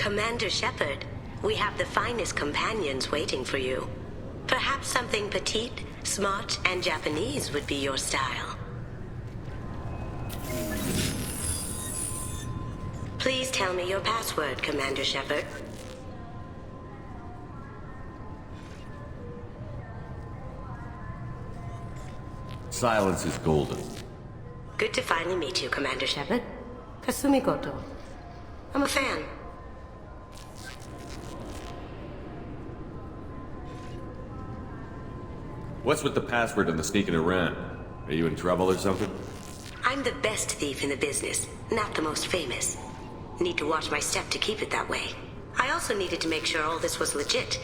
Commander Shepard, we have the finest companions waiting for you. Perhaps something petite, smart, and Japanese would be your style. Please tell me your password, Commander Shepard. Silence is golden. Good to finally meet you, Commander Shepard. Kasumi Goto. I'm a fan. What's with the password and the sneaking around? Are you in trouble or something? I'm the best thief in the business, not the most famous. Need to watch my step to keep it that way. I also needed to make sure all this was legit.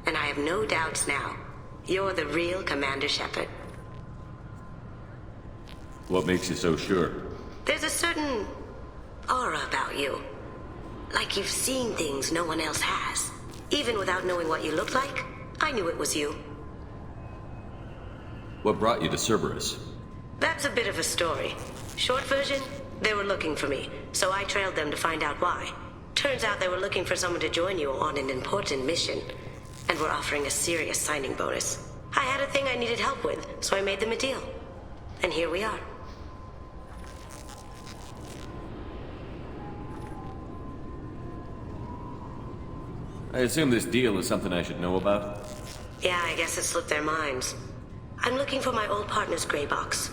And I have no doubts now. You're the real Commander Shepard. What makes you so sure? There's a certain aura about you. Like you've seen things no one else has. Even without knowing what you looked like, I knew it was you. What brought you to Cerberus? That's a bit of a story. Short version, they were looking for me, so I trailed them to find out why. Turns out they were looking for someone to join you on an important mission, and were offering a serious signing bonus. I had a thing I needed help with, so I made them a deal. And here we are. I assume this deal is something I should know about? Yeah, I guess it slipped their minds. I'm looking for my old partner's gray box.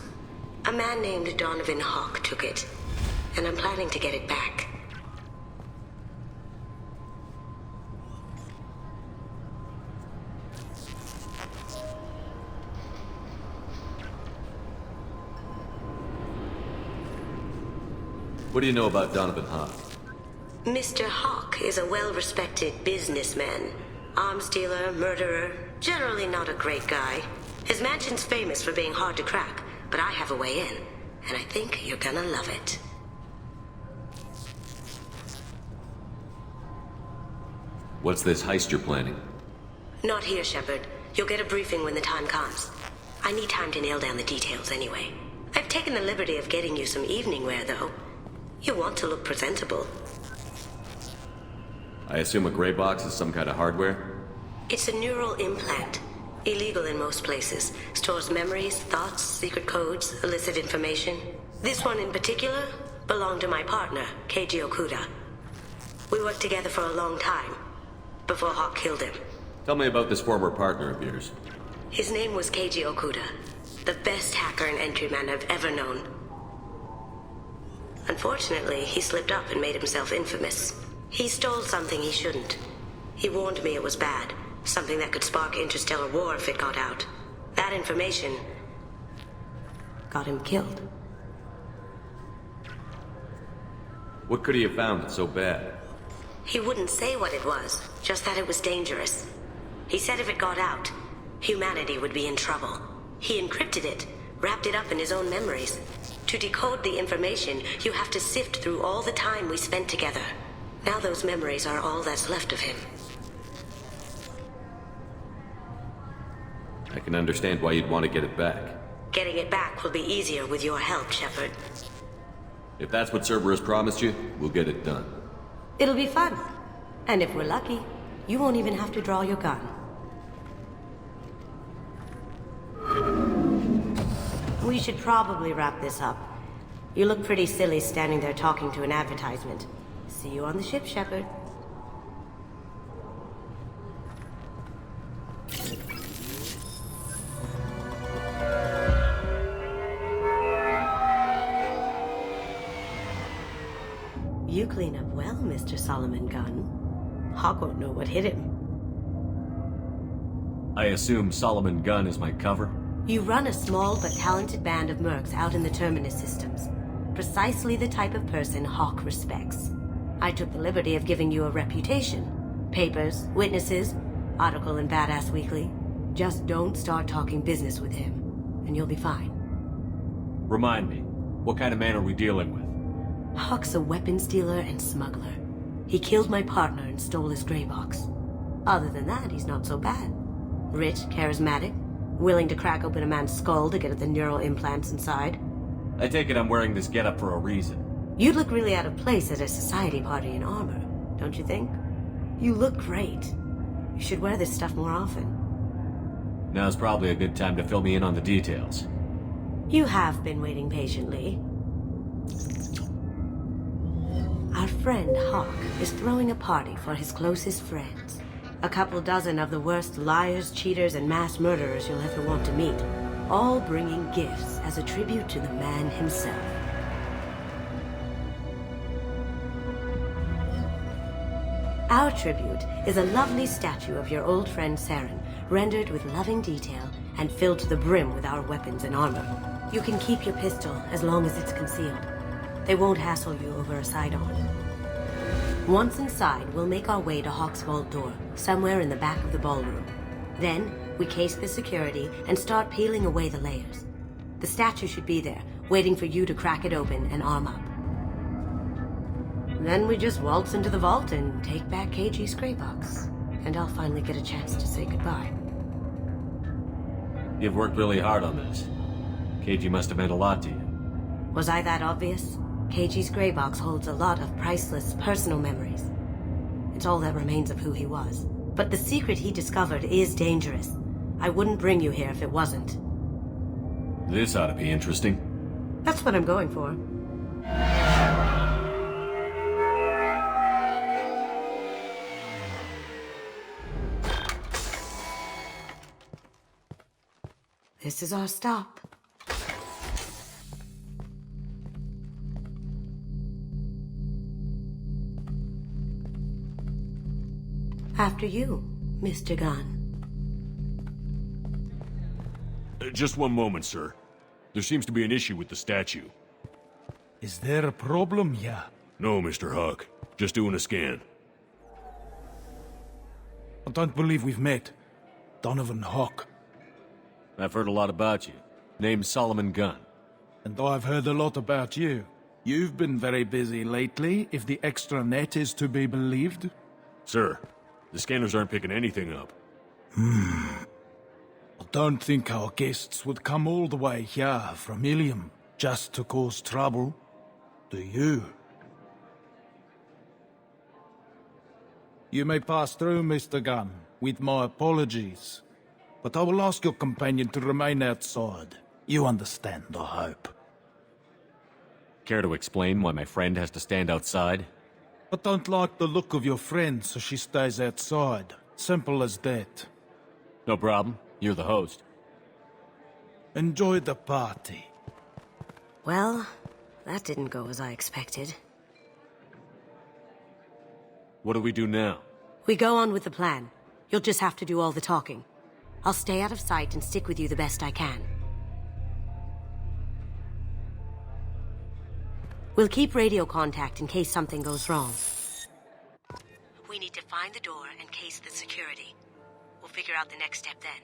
A man named Donovan Hawk took it, and I'm planning to get it back. What do you know about Donovan Hawk? Mr. Hawk is a well-respected businessman. Arms dealer, murderer, generally not a great guy. His mansion's famous for being hard to crack, but I have a way in, and I think you're gonna love it. What's this heist you're planning? Not here, Shepard. You'll get a briefing when the time comes. I need time to nail down the details anyway. I've taken the liberty of getting you some evening wear, though. You want to look presentable. I assume a gray box is some kind of hardware? It's a neural implant. Illegal in most places. Stores memories, thoughts, secret codes, illicit information. This one in particular belonged to my partner, Keiji Okuda. We worked together for a long time, before Hawk killed him. Tell me about this former partner of yours. His name was Keiji Okuda, the best hacker and entryman I've ever known. Unfortunately, he slipped up and made himself infamous. He stole something he shouldn't. He warned me it was bad. Something that could spark interstellar war if it got out. That information got him killed. What could he have found that's so bad? He wouldn't say what it was, just that it was dangerous. He said if it got out, humanity would be in trouble. He encrypted it, wrapped it up in his own memories. To decode the information, you have to sift through all the time we spent together. Now those memories are all that's left of him. I can understand why you'd want to get it back. Getting it back will be easier with your help, Shepard. If that's what Cerberus promised you, we'll get it done. It'll be fun. And if we're lucky, you won't even have to draw your gun. We should probably wrap this up. You look pretty silly standing there talking to an advertisement. See you on the ship, Shepard. You clean up well, Mr. Solomon Gunn. Hawk won't know what hit him. I assume Solomon Gunn is my cover? You run a small but talented band of mercs out in the Terminus systems. Precisely the type of person Hawk respects. I took the liberty of giving you a reputation. Papers, witnesses, article in Badass Weekly. Just don't start talking business with him, and you'll be fine. Remind me, what kind of man are we dealing with? Hawk's a weapons dealer and smuggler. He killed my partner and stole his gray box. Other than that, he's not so bad. Rich, charismatic, willing to crack open a man's skull to get at the neural implants inside. I take it I'm wearing this getup for a reason. You'd look really out of place at a society party in armor. don't you think? You look great. You should wear this stuff more often. Now's probably a good time to fill me in on the details. You have been waiting patiently. Our friend Hawk is throwing a party for his closest friends. A couple dozen of the worst liars, cheaters, and mass murderers you'll ever want to meet. All bringing gifts as a tribute to the man himself. Our tribute is a lovely statue of your old friend Saren, rendered with loving detail and filled to the brim with our weapons and armor. You can keep your pistol as long as it's concealed. They won't hassle you over a side-on. Once inside, we'll make our way to Hawk's vault door, somewhere in the back of the ballroom. Then, we case the security and start peeling away the layers. The statue should be there, waiting for you to crack it open and arm up. Then we just waltz into the vault and take back KG's gray box. And I'll finally get a chance to say goodbye. You've worked really hard on this. KG must have meant a lot to you. Was I that obvious? KG's gray box holds a lot of priceless personal memories. It's all that remains of who he was. But the secret he discovered is dangerous. I wouldn't bring you here if it wasn't. This ought to be interesting. That's what I'm going for. This is our stop. After you, Mr. Gunn. Just one moment, sir. There seems to be an issue with the statue. Is there a problem here? No, Mr. Huck. Just doing a scan. I don't believe we've met. Donovan Hawk. I've heard a lot about you. Name's Solomon Gunn. And I've heard a lot about you. You've been very busy lately, if the extra net is to be believed. Sir, the scanners aren't picking anything up. I don't think our guests would come all the way here from Ilium just to cause trouble. Do you? You may pass through, Mr. Gunn, with my apologies. But I will ask your companion to remain outside. You understand, I hope. Care to explain why my friend has to stand outside? I don't like the look of your friend, so she stays outside. Simple as that. No problem. You're the host. Enjoy the party. Well, that didn't go as I expected. What do we do now? We go on with the plan. You'll just have to do all the talking. I'll stay out of sight and stick with you the best I can. We'll keep radio contact in case something goes wrong. We need to find the door and case the security. We'll figure out the next step then.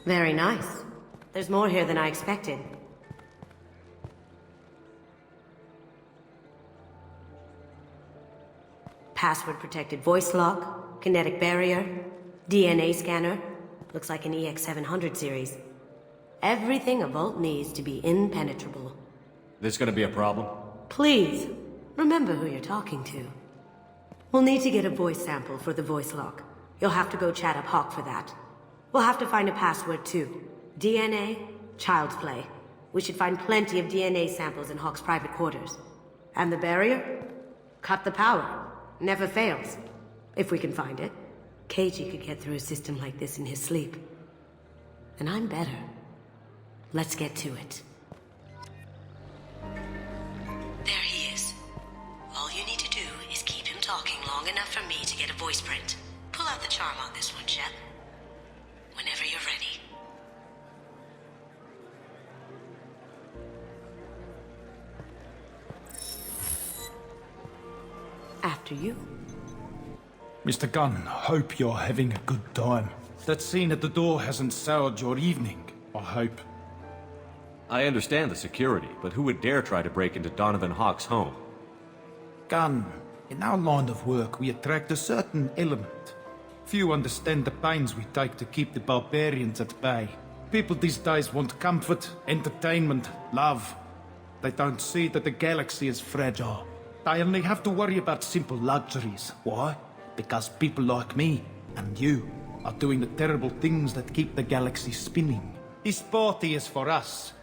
Very nice. There's more here than I expected. Password-protected voice lock, kinetic barrier, DNA scanner. Looks like an EX700 series. Everything a vault needs to be impenetrable. This gonna be a problem? Please, remember who you're talking to. We'll need to get a voice sample for the voice lock. You'll have to go chat up Hawk for that. We'll have to find a password too. DNA, child's play. We should find plenty of DNA samples in Hawk's private quarters. And the barrier? Cut the power. Never fails. If we can find it. KG could get through a system like this in his sleep. And I'm better. Let's get to it. There he is. All you need to do is keep him talking long enough for me to get a voice print. Pull out the charm on this one, Shep. Whenever you're ready. After you. Mr. Gunn, hope you're having a good time. That scene at the door hasn't soured your evening, I hope. I understand the security, but who would dare try to break into Donovan Hawk's home? Gunn, in our line of work we attract a certain element. Few understand the pains we take to keep the barbarians at bay. People these days want comfort, entertainment, love. They don't see that the galaxy is fragile. They only have to worry about simple luxuries. Why? Because people like me and you are doing the terrible things that keep the galaxy spinning. This party is for us,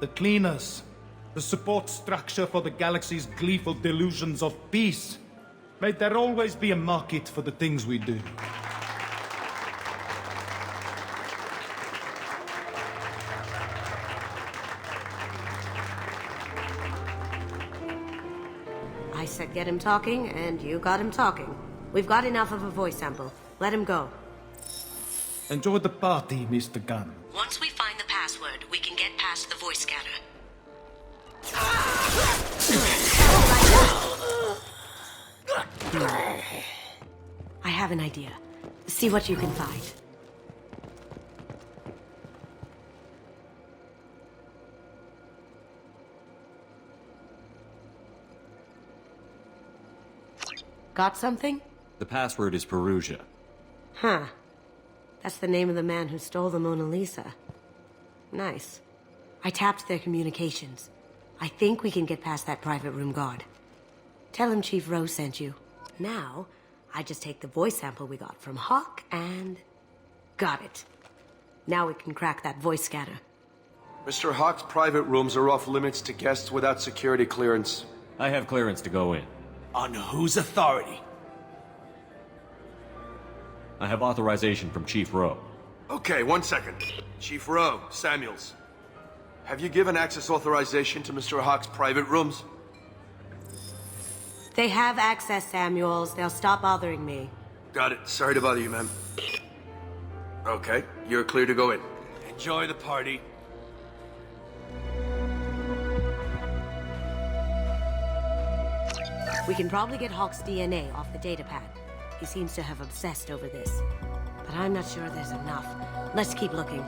the cleaners, the support structure for the galaxy's gleeful delusions of peace. May there always be a market for the things we do. I said get him talking, and you got him talking. We've got enough of a voice sample. Let him go. Enjoy the party, Mr. Gunn. Once we find the password, we can get past the voice scanner. I have an idea. See what you can find. Got something? The password is Perugia. Huh. That's the name of the man who stole the Mona Lisa. Nice. I tapped their communications. I think we can get past that private room guard. Tell him Chief Rose sent you. Now, I just take the voice sample we got from Hawk and... got it. Now we can crack that voice scanner. Mr. Hawk's private rooms are off limits to guests without security clearance. I have clearance to go in. On whose authority? I have authorization from Chief Rowe. Okay, 1 second. Chief Rowe, Samuels. Have you given access authorization to Mr. Hawk's private rooms? They have access, Samuels. They'll stop bothering me. Got it. Sorry to bother you, ma'am. Okay, you're clear to go in. Enjoy the party. We can probably get Hawk's DNA off the datapad. He seems to have obsessed over this. But I'm not sure there's enough. Let's keep looking.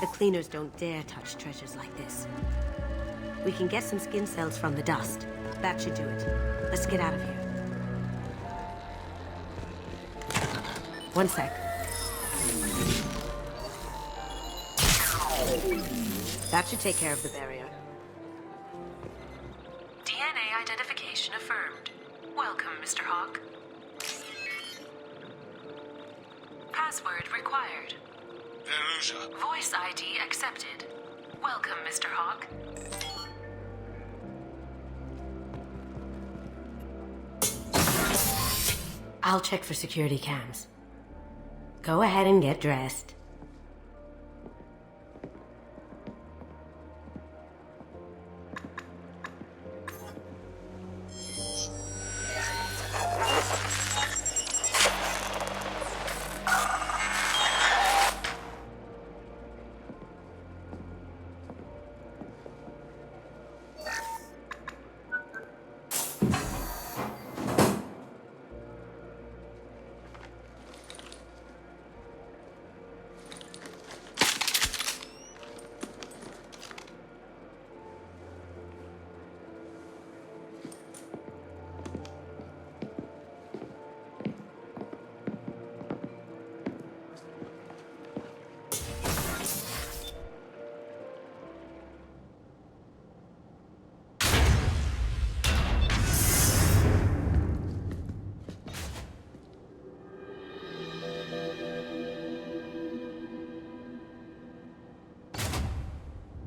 The cleaners don't dare touch treasures like this. We can get some skin cells from the dust. That should do it. Let's get out of here. 1 sec. That should take care of the barrier. DNA identification affirmed. Welcome, Mr. Hawk. Password required. Perugia. Voice ID accepted. Welcome, Mr. Hawk. I'll check for security cams. Go ahead and get dressed.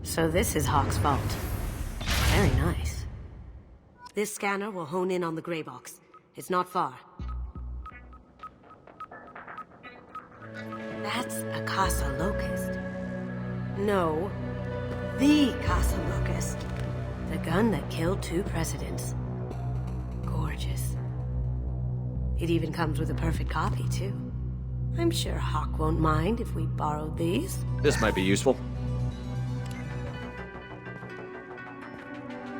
So this is Hawk's vault. Very nice. This scanner will hone in on the gray box. It's not far. That's a Casa Locust. No, the Casa Locust. The gun that killed 2 presidents. Gorgeous. It even comes with a perfect copy, too. I'm sure Hawk won't mind if we borrowed these. This might be useful.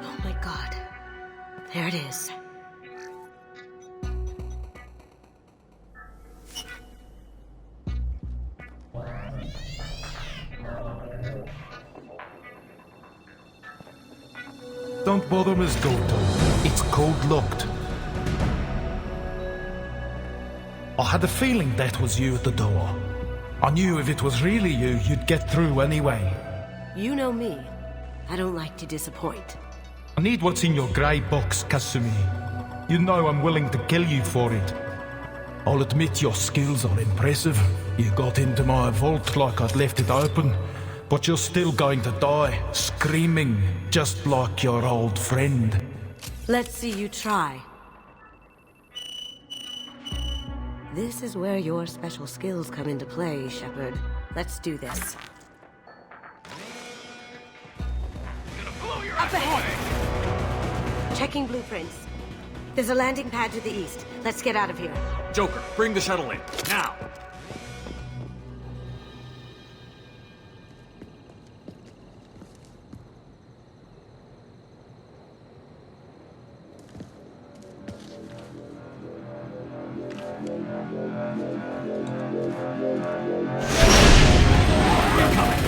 Oh my god. There it is. Don't bother, Miss Goto. It's code-locked. I had a feeling that was you at the door. I knew if it was really you, you'd get through anyway. You know me. I don't like to disappoint. I need what's in your grey box, Kasumi. You know I'm willing to kill you for it. I'll admit your skills are impressive. You got into my vault like I'd left it open, but you're still going to die, screaming, just like your old friend. Let's see you try. This is where your special skills come into play, Shepard. Let's do this. Up ahead! Checking blueprints. There's a landing pad to the east. Let's get out of here. Joker, bring the shuttle in, now!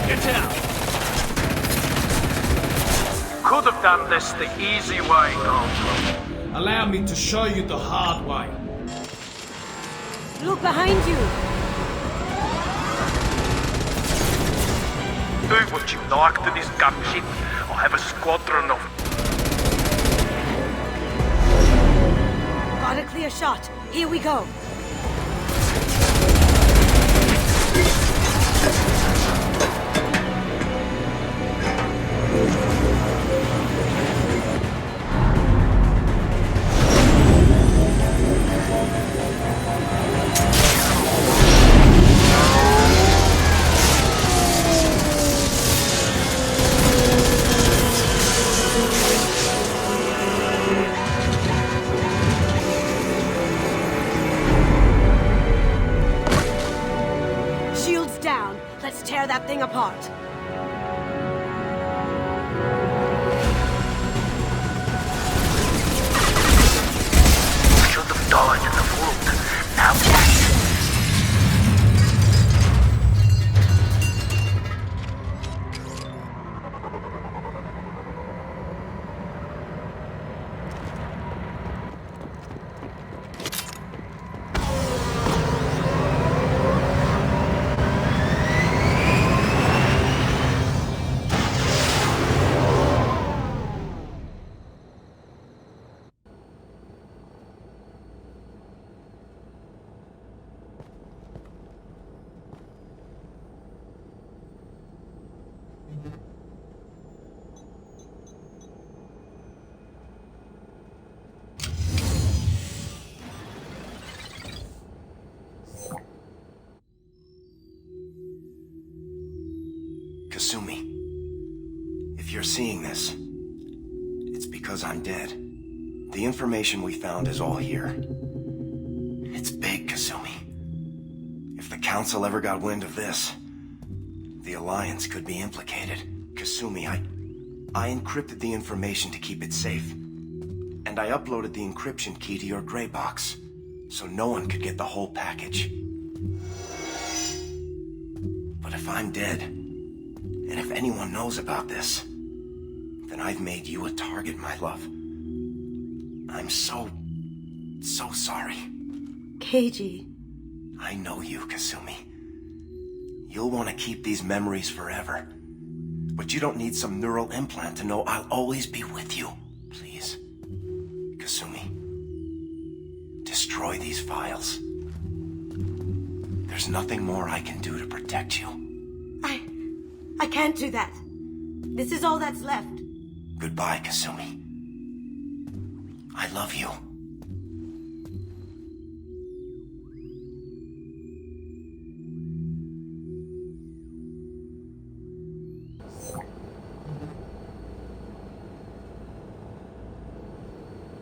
Get down! Could have done this the easy way, Ghost. Allow me to show you the hard way. Look behind you! Do what you like to this gunship. I'll have a squadron of... Got a clear shot. Here we go. Shields down. Let's tear that thing apart. Should have died in the vault. Now what? Kasumi, if you're seeing this, it's because I'm dead. The information we found is all here. It's big, Kasumi. If the Council ever got wind of this, the Alliance could be implicated. Kasumi, I encrypted the information to keep it safe. And I uploaded the encryption key to your gray box, so no one could get the whole package. But if I'm dead, and if anyone knows about this, then I've made you a target, my love. I'm so sorry. Keiji. I know you, Kasumi. You'll want to keep these memories forever. But you don't need some neural implant to know I'll always be with you. Please, Kasumi, destroy these files. There's nothing more I can do to protect you. I can't do that. This is all that's left. Goodbye, Kasumi. I love you.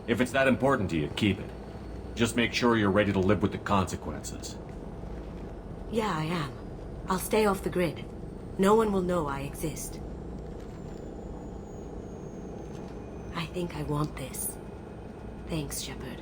If it's that important to you, keep it. Just make sure you're ready to live with the consequences. Yeah, I am. I'll stay off the grid. No one will know I exist. I think I want this. Thanks, Shepard.